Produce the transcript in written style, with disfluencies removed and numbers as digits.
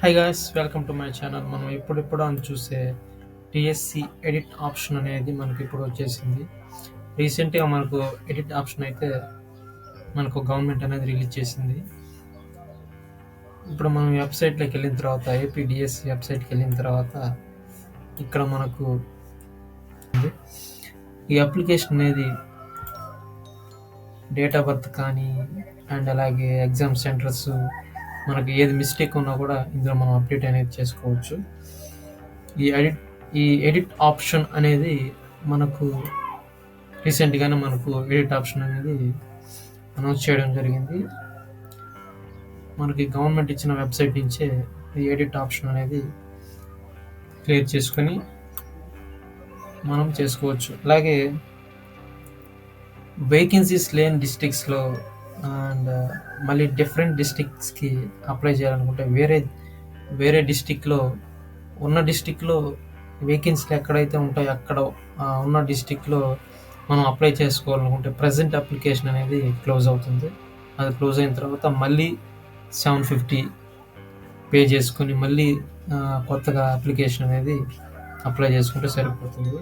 High guys, welcome to my channel. మనం ఇప్పుడిప్పుడు అని చూసే టిఎస్సి ఎడిట్ ఆప్షన్ అనేది మనకి ఇప్పుడు వచ్చేసింది. రీసెంట్గా మనకు ఎడిట్ ఆప్షన్ అయితే మనకు గవర్నమెంట్ అనేది రిలీజ్ చేసింది. ఇప్పుడు మనం వెబ్సైట్లోకి వెళ్ళిన తర్వాత, ఏపీ డిఎస్సి వెబ్సైట్కి వెళ్ళిన తర్వాత ఇక్కడ మనకు ఈ అప్లికేషన్ అనేది డేట్ ఆఫ్ బర్త్ కానీ అండ్ అలాగే ఎగ్జామ్ సెంటర్స్, మనకి ఏది మిస్టేక్ ఉన్నా కూడా ఇందులో మనం అప్డేట్ అనేది చేసుకోవచ్చు. ఈ ఎడిట్ ఆప్షన్ అనేది మనకు రీసెంట్గానే మనకు ఎడిట్ ఆప్షన్ అనేది అనౌన్స్ చేయడం జరిగింది. మనకి గవర్నమెంట్ ఇచ్చిన వెబ్సైట్ నుంచే ఈ ఎడిట్ ఆప్షన్ అనేది క్లియర్ చేసుకొని మనం చేసుకోవచ్చు. అలాగే వేకెన్సీస్ లేని డిస్ట్రిక్ట్స్లో అండ్ మళ్ళీ డిఫరెంట్ డిస్ట్రిక్ట్స్కి అప్లై చేయాలనుకుంటే వేరే డిస్ట్రిక్ట్లో ఉన్న డిస్ట్రిక్ట్లో వేకెన్సీలు ఎక్కడైతే ఉంటాయో అక్కడ ఉన్న డిస్ట్రిక్ట్లో మనం అప్లై చేసుకోవాలనుకుంటే ప్రజెంట్ అప్లికేషన్ అనేది క్లోజ్ అవుతుంది. అది క్లోజ్ అయిన తర్వాత మళ్ళీ 750 పే చేసుకొని మళ్ళీ కొత్తగా అప్లికేషన్ అనేది అప్లై చేసుకుంటే సరిపోతుంది.